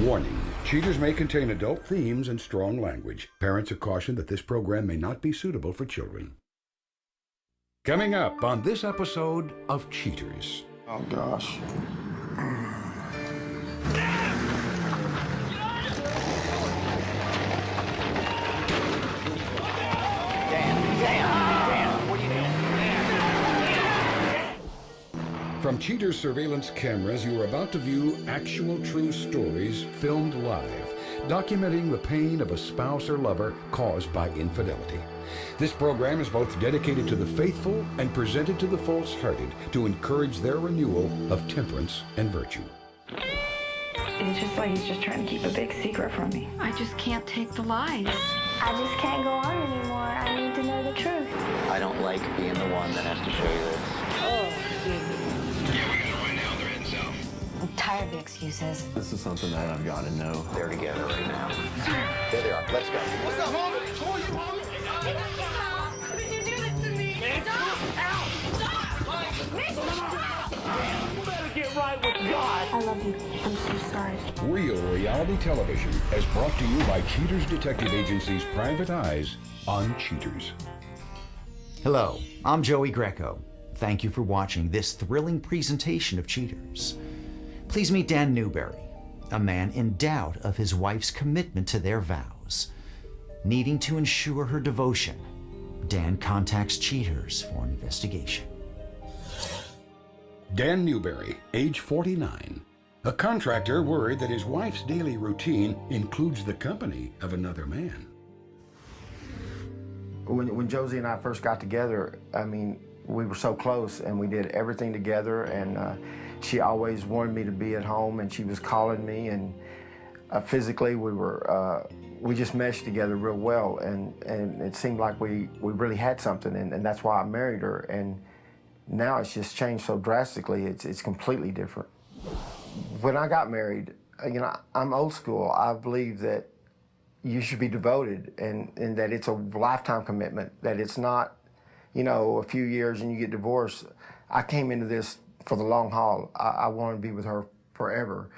Warning, cheaters may contain adult themes and strong language. Parents are cautioned that this program may not be suitable for children. Coming up on this episode of Cheaters. Oh, gosh. Dan, what are you doing? From Cheaters surveillance cameras, you are about to view actual true stories filmed live, documenting the pain of a spouse or lover caused by infidelity. This program is both dedicated to the faithful and presented to the false-hearted to encourage their renewal of temperance and virtue. It's just like he's just trying to keep a big secret from me. I just can't take the lies. I just can't go on anymore. I need to know the truth. I don't like being the one that has to show you this. Yeah, we gotta find out they're heading south. I'm tired of the excuses. This is something that I've got to know. They're together right now. There they are. Let's go. What's up, homie? Who are you, homie? How did you do this to me? Stop! Ow! Stop! You better get right with God. I love you. I'm so sorry. Real reality television is brought to you by Cheaters Detective Agency's Private Eyes on Cheaters. Hello, I'm Joey Greco. Thank you for watching this thrilling presentation of Cheaters. Please meet Dan Newberry, a man in doubt of his wife's commitment to their vows. Needing to ensure her devotion, Dan contacts Cheaters for an investigation. Dan Newberry, age 49. A contractor worried that his wife's daily routine includes the company of another man. When Josie and I first got together, I mean, we were so close and we did everything together, and she always wanted me to be at home, and she was calling me, and physically we just meshed together real well, and it seemed like we really had something, and that's why I married her. And now it's just changed so drastically. It's completely different. When I got married, you know, I'm old school. I believe that you should be devoted, and that it's a lifetime commitment, that it's not, you know, a few years and you get divorced. I came into this for the long haul. I want to be with her forever.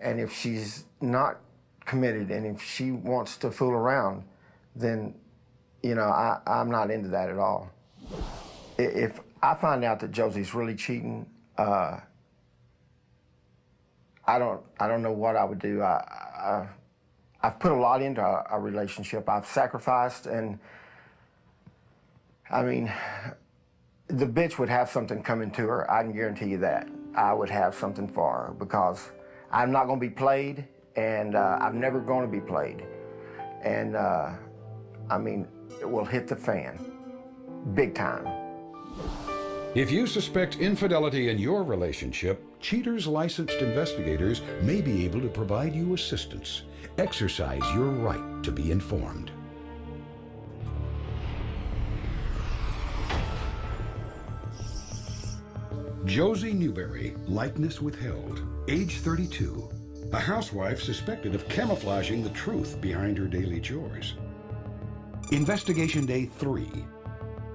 And if she's not committed and if she wants to fool around, then, you know, I'm not into that at all. If I find out that Josie's really cheating, I don't know what I would do. I've put a lot into our relationship. I've sacrificed, and I mean, the bitch would have something coming to her. I can guarantee you that. I would have something for her, because I'm not going to be played, and I'm never going to be played. And I mean, it will hit the fan, big time. If you suspect infidelity in your relationship, Cheaters licensed investigators may be able to provide you assistance. Exercise your right to be informed. Josie Newberry, likeness withheld, age 32. A housewife suspected of camouflaging the truth behind her daily chores. Investigation Day 3.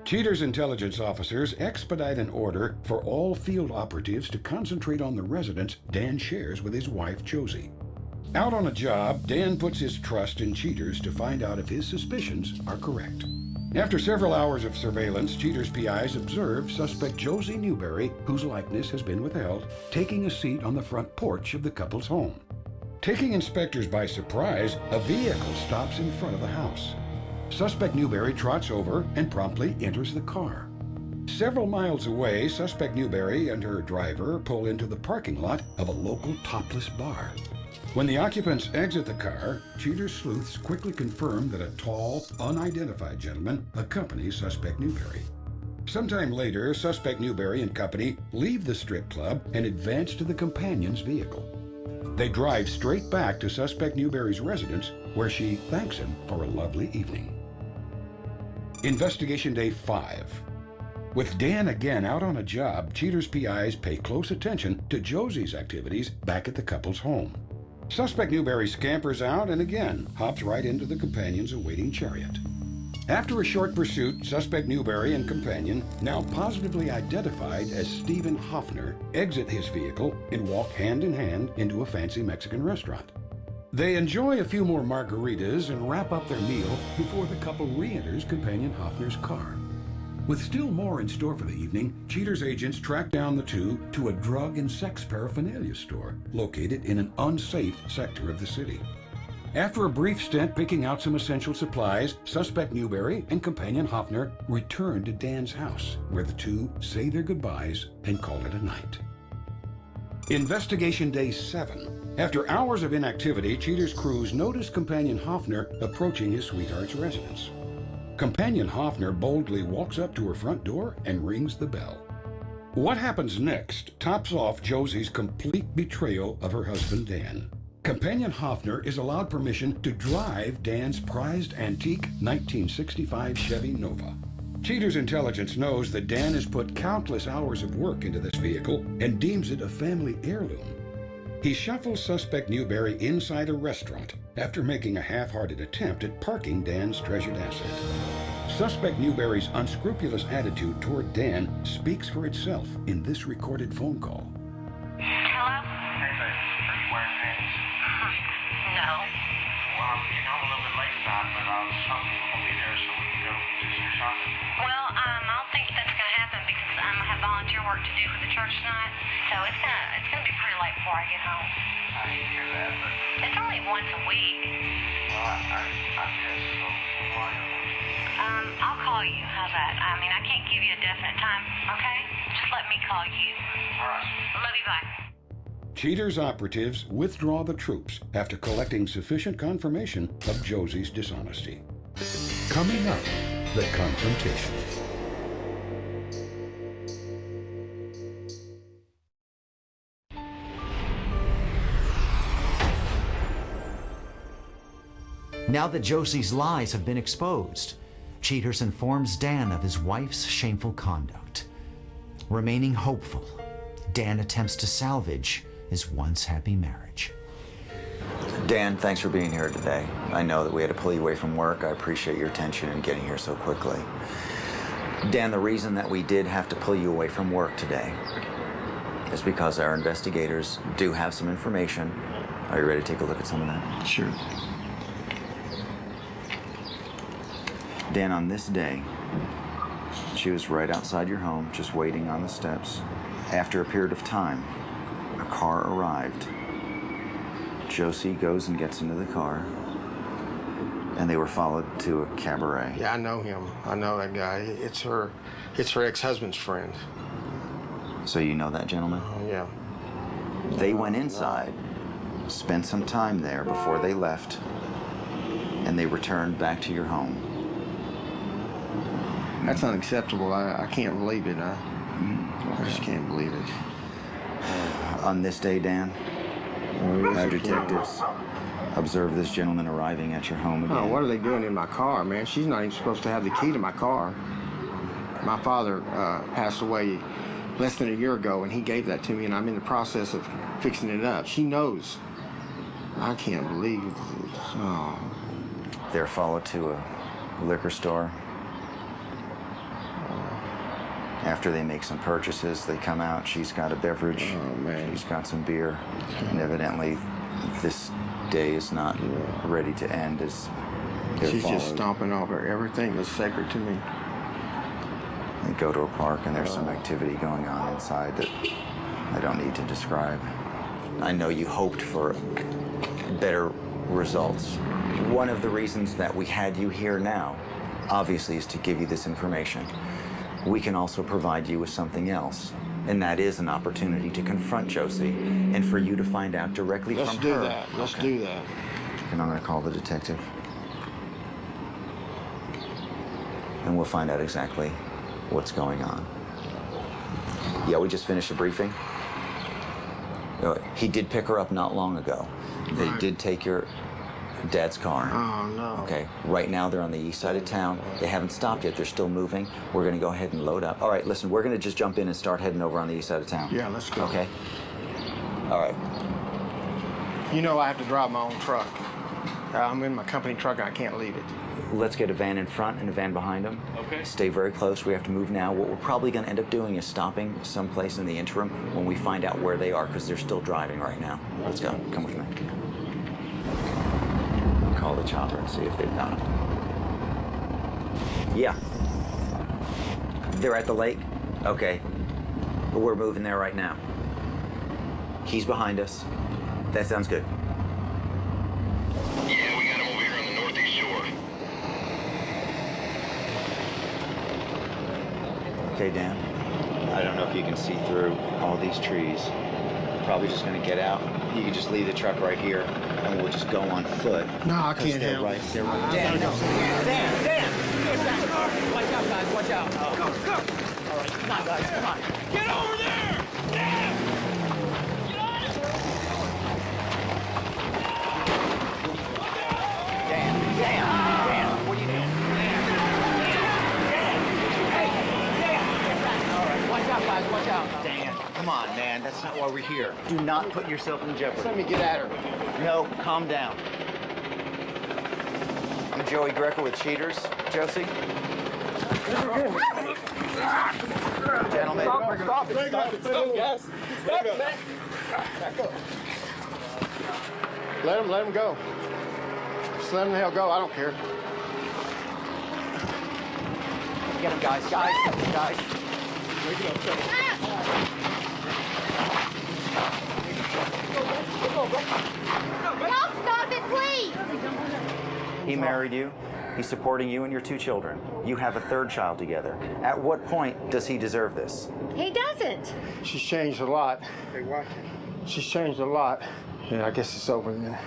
Cheaters intelligence officers expedite an order for all field operatives to concentrate on the residence Dan shares with his wife, Josie. Out on a job, Dan puts his trust in Cheaters to find out if his suspicions are correct. After several hours of surveillance, Cheaters PIs observe suspect Josie Newberry, whose likeness has been withheld, taking a seat on the front porch of the couple's home. Taking inspectors by surprise, a vehicle stops in front of the house. Suspect Newberry trots over and promptly enters the car. Several miles away, suspect Newberry and her driver pull into the parking lot of a local topless bar. When the occupants exit the car, Cheaters sleuths quickly confirm that a tall, unidentified gentleman accompanies suspect Newberry. Sometime later, suspect Newberry and company leave the strip club and advance to the companion's vehicle. They drive straight back to suspect Newberry's residence, where she thanks him for a lovely evening. Investigation Day 5. With Dan again out on a job, Cheaters PIs pay close attention to Josie's activities back at the couple's home. Suspect Newberry scampers out and again hops right into the companion's awaiting chariot. After a short pursuit, suspect Newberry and companion, now positively identified as Stephen Hoffner, exit his vehicle and walk hand in hand into a fancy Mexican restaurant. They enjoy a few more margaritas and wrap up their meal before the couple re-enters Companion Hoffner's car. With still more in store for the evening, Cheater's agents track down the two to a drug and sex paraphernalia store located in an unsafe sector of the city. After a brief stint picking out some essential supplies, suspect Newberry and Companion Hoffner return to Dan's house, where the two say their goodbyes and call it a night. Investigation Day 7. After hours of inactivity, Cheater's crews notice Companion Hoffner approaching his sweetheart's residence. Companion Hoffner boldly walks up to her front door and rings the bell. What happens next tops off Josie's complete betrayal of her husband Dan. Companion Hoffner is allowed permission to drive Dan's prized antique 1965 Chevy Nova. Cheater's intelligence knows that Dan has put countless hours of work into this vehicle and deems it a family heirloom. He shuffles suspect Newberry inside a restaurant after making a half-hearted attempt at parking Dan's treasured asset. Suspect Newberry's unscrupulous attitude toward Dan speaks for itself in this recorded phone call. Hello? Hey, babe, are you wearing pants? No. Well, I'm getting home a little bit late tonight, but I was hoping you won't be there so we can go do some shopping. Well, I don't think that's gonna happen because I have volunteer work to do for the church tonight. So it's gonna be pretty late before I get home. I hate to hear that, but It's only once a week. well, I guess so. Why? I'll call you. How's that? I mean, I can't give you a definite time, okay? Just let me call you. All right. Love you, bye. Cheater's operatives withdraw the troops after collecting sufficient confirmation of Josie's dishonesty. Coming up, the confrontation. Now that Josie's lies have been exposed, Cheaters informs Dan of his wife's shameful conduct. Remaining hopeful, Dan attempts to salvage his once happy marriage. Dan, thanks for being here today. I know that we had to pull you away from work. I appreciate your attention in getting here so quickly. Dan, the reason that we did have to pull you away from work today is because our investigators do have some information. Are you ready to take a look at some of that? Sure. Dan, on this day, she was right outside your home, just waiting on the steps. After a period of time, a car arrived. Josie goes and gets into the car, and they were followed to a cabaret. Yeah, I know him. I know that guy. It's her ex-husband's friend. So you know that gentleman? Yeah. They went inside, spent some time there before they left, and they returned back to your home. That's unacceptable. I can't believe it. I just can't believe it. On this day, Dan, our detectives observed this gentleman arriving at your home again. Oh, what are they doing in my car, man? She's not even supposed to have the key to my car. My father passed away less than a year ago, and he gave that to me, and I'm in the process of fixing it up. She knows. I can't believe it. Oh. They're followed to a liquor store. After they make some purchases, they come out. She's got a beverage. Oh, man. She's got some beer. And evidently, this day is not ready to end as they're She's followed. just stomping over everything that's sacred to me. They go to a park, and there's some activity going on inside that I don't need to describe. I know you hoped for better results. One of the reasons that we had you here now, obviously, is to give you this information. We can also provide you with something else, and that is an opportunity to confront Josie and for you to find out directly Let's from do her. that. Let's do that. And I'm going to call the detective. And we'll find out exactly what's going on. Yeah, we just finished a briefing. He did pick her up not long ago. They did take your dad's car. Oh, no. Okay, right now they're on the east side of town. They haven't stopped yet. They're still moving. We're going to go ahead and load up. All right, listen, we're going to just jump in and start heading over on the east side of town. Yeah, let's go. Okay? All right. You know I have to drive my own truck. I'm in my company truck and I can't leave it. Let's get a van in front and a van behind them. Okay. Stay very close. We have to move now. What we're probably going to end up doing is stopping someplace in the interim when we find out where they are, because they're still driving right now. Let's go. Come with me. the chopper and see if they've done it. Yeah. They're at the lake? Okay. But we're moving there right now. He's behind us. That sounds good. Yeah, we got him over here on the northeast shore. Okay, Dan. I don't know if you can see through all these trees. Probably just gonna get out. You can just leave the truck right here, and we'll just go on foot. No, I can't They're handle right. it. They're right. Dan, no. Dan! Watch out, guys, watch out. Go. All right, come on, guys, come on. Get over there! Dan! Dan, what are you doing? All right, watch out, guys, watch out. Dan, come on, man. That's not why we're here. Do not put yourself in jeopardy. Let me get at her. No, calm down. I'm Joey Greco with Cheaters. Josie? Gentlemen. Stop it, guys. Stop it, man. Back up. Let him go. Just let him the hell go. I don't care. Get him, guys, guys. Y'all stop it, please! He married you. He's supporting you and your 2 children. You have a 3rd child together. At what point does he deserve this? He doesn't. She's changed a lot. Hey, watch it. She's changed a lot. Yeah, I guess it's over then.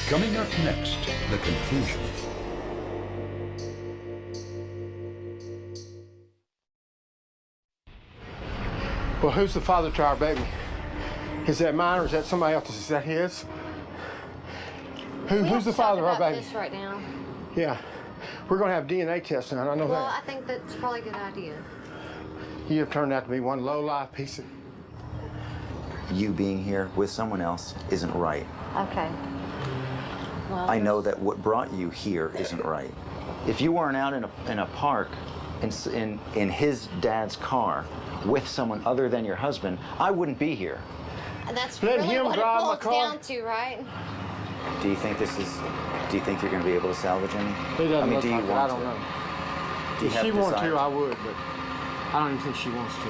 Coming up next, the conclusion. Well, who's the father to our baby? Is that mine or is that somebody else's? Is that his? Who's the father of our baby? This right now. Yeah. We're going to have DNA tests now. I know Well, that. I think that's probably a good idea. You have turned out to be one low-life piece of... You being here with someone else isn't right. Okay. Well, I know that what brought you here isn't right. If you weren't out in a park in his dad's car with someone other than your husband, I wouldn't be here. that's Let really him what it drive my boils car. down to, right? Do you think you're going to be able to salvage any? It doesn't look do you like it. want I don't to? know. Do you If have she wanted desire? to, I would, but I don't even think she wants to.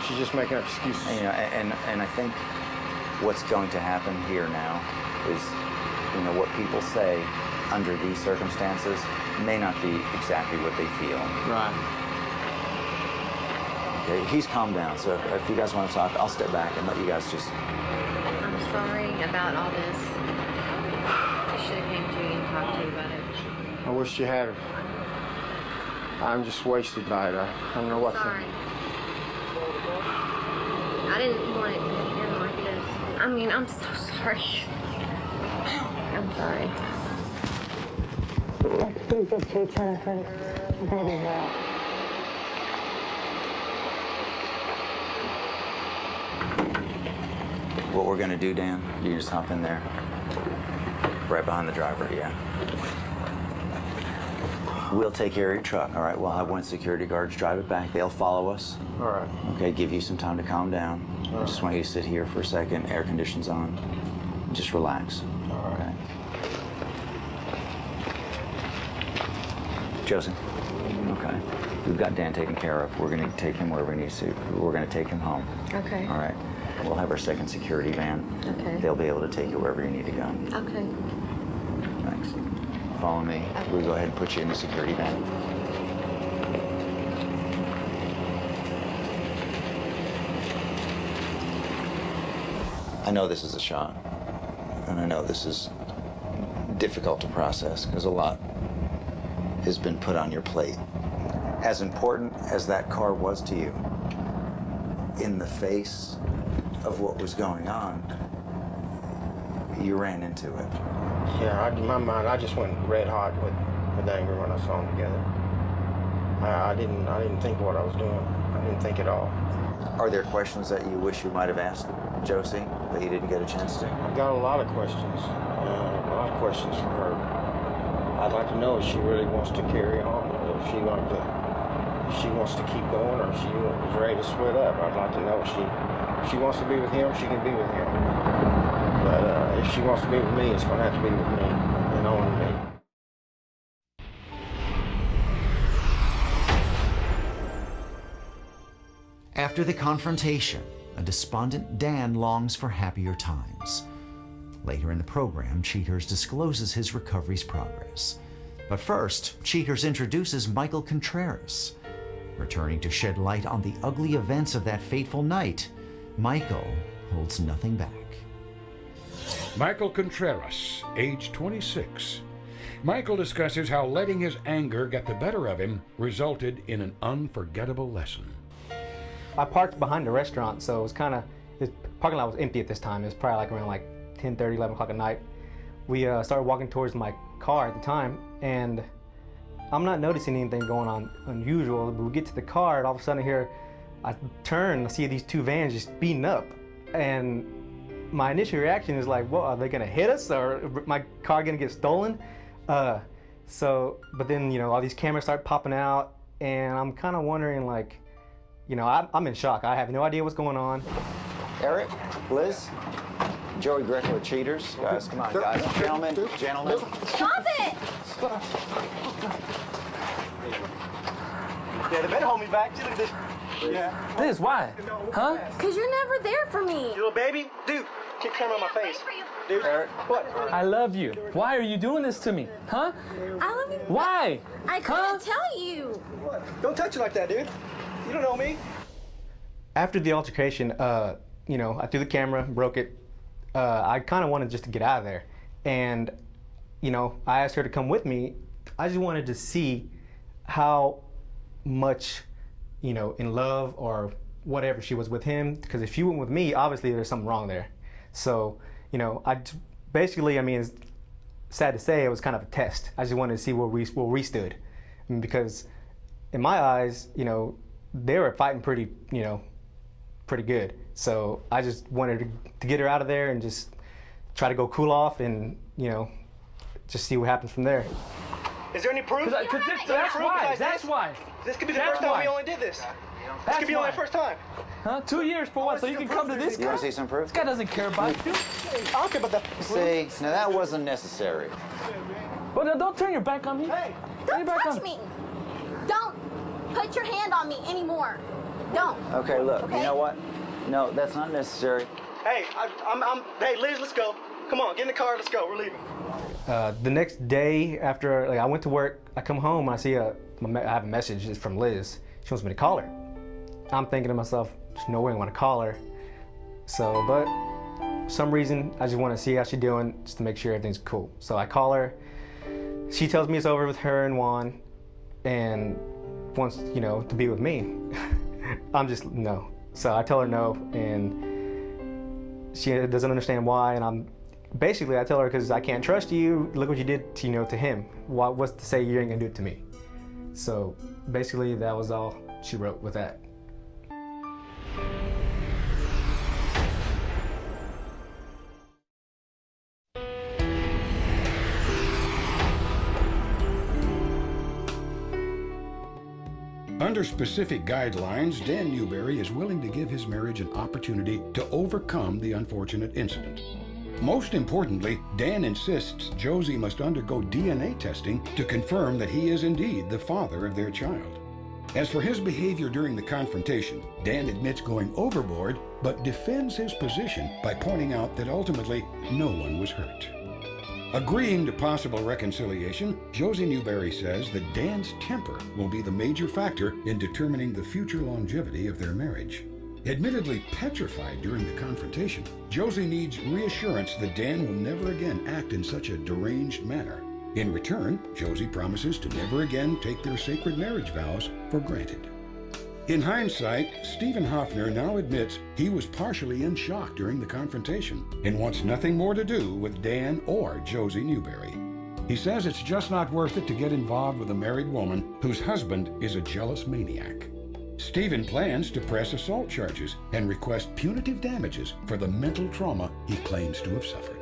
She's just making up excuses. You know, and I think what's going to happen here now is, you know, what people say under these circumstances may not be exactly what they feel. Right. Okay, he's calmed down, so if you guys want to talk, I'll step back and let you guys just... I'm sorry about all this. I should have came to you and talked to you about it. I wish you had her. I'm just wasted by it. I don't know what Sorry. I didn't want it to end like this. I mean, I'm so sorry. I'm sorry. What we're gonna do, Dan, you just hop in there. Right behind the driver, yeah. We'll take care of your truck, all right? We'll have one security guards drive it back. They'll follow us. All right. Okay, give you some time to calm down. I just want you to sit here for a second, air conditions on. Just relax, okay? Josie, okay. We've got Dan taken care of. We're gonna take him wherever he needs to. We're gonna take him home. Okay. All right. We'll have our second security van. Okay. They'll be able to take you wherever you need to go. Okay. Thanks. Follow me. We'll go ahead and put you in the security van. I know this is a shock, and I know this is difficult to process because a lot has been put on your plate. As important as that car was to you, in the face of what was going on, you ran into it. Yeah, in my mind, I just went red hot with anger when I saw them together. I didn't think what I was doing. I didn't think at all. Are there questions that you wish you might have asked Josie that you didn't get a chance to? I've got a lot of questions. A lot of questions for her. I'd like to know if she really wants to carry on, if she wants to keep going or if she is ready to split up. I'd like to know if she wants to be with him, she can be with him. But if she wants to be with me, it's going to have to be with me and only me. After the confrontation, a despondent Dan longs for happier times. Later in the program, Cheaters discloses his recovery's progress. But first, Cheaters introduces Michael Contreras. Returning to shed light on the ugly events of that fateful night, Michael holds nothing back. Michael Contreras, age 26. Michael discusses how letting his anger get the better of him resulted in an unforgettable lesson. I parked behind the restaurant, so it was the parking lot was empty at this time. It was probably like around 10:30, 11 o'clock at night. We started walking towards my car at the time, and I'm not noticing anything going on unusual, but we get to the car, and all of a sudden here, I turn, I see these two vans just speeding up, and my initial reaction is like, well, are they gonna hit us, or my car gonna get stolen? But then, all these cameras start popping out, and I'm kind of wondering, I'm in shock. I have no idea what's going on. Eric, Liz, Joey Greco with Cheaters. Guys, come on, guys. Gentlemen. Stop it! Yeah, they better hold me back. Look at this. Yeah. Liz, why? Huh? Because you're never there for me. You little baby? Dude, keep camera on my face. Dude, Eric. What? I love you. Why are you doing this to me? Huh? I love you. Why? I couldn't tell you. What? Don't touch it like that, dude. You don't know me. After the altercation, I threw the camera, broke it. I kind of wanted just to get out of there. And, I asked her to come with me. I just wanted to see how much, in love or whatever she was with him. Because if she went with me, obviously there's something wrong there. So, it's sad to say, it was kind of a test. I just wanted to see where we stood. Because in my eyes, they were fighting pretty good. So I just wanted to get her out of there and just try to go cool off and, just see what happens from there. Is there any proof? That's why. This could be the first time we only did this. This could be only the first time. Huh? 2 years for what? So you can come to this guy? You want to see some proof? This guy doesn't care about you. I don't care about that. See, now that wasn't necessary. Well, now don't turn your back on me. Hey, don't touch me. Don't put your hand on me anymore. Don't. Okay, look, okay? You know what? No, that's not necessary. Hey, hey, Liz, let's go. Come on, get in the car, let's go, we're leaving. The next day after I went to work, I come home, I see I have a message. It's from Liz. She wants me to call her. I'm thinking to myself, there's no way I want to call her. So, but for some reason, I just want to see how she's doing, just to make sure everything's cool. So I call her. She tells me it's over with her and Juan, and wants, to be with me. I'm just, no. So I tell her no, and she doesn't understand why, and I tell her, because I can't trust you, look what you did to him. What's to say you ain't gonna do it to me? So basically that was all she wrote with that. Under specific guidelines, Dan Newberry is willing to give his marriage an opportunity to overcome the unfortunate incident. Most importantly, Dan insists Josie must undergo DNA testing to confirm that he is indeed the father of their child. As for his behavior during the confrontation, Dan admits going overboard, but defends his position by pointing out that ultimately no one was hurt. Agreeing to possible reconciliation, Josie Newberry says that Dan's temper will be the major factor in determining the future longevity of their marriage. Admittedly petrified during the confrontation, Josie needs reassurance that Dan will never again act in such a deranged manner. In return, Josie promises to never again take their sacred marriage vows for granted. In hindsight, Stephen Hoffner now admits he was partially in shock during the confrontation and wants nothing more to do with Dan or Josie Newberry. He says it's just not worth it to get involved with a married woman whose husband is a jealous maniac. Stephen plans to press assault charges and request punitive damages for the mental trauma he claims to have suffered.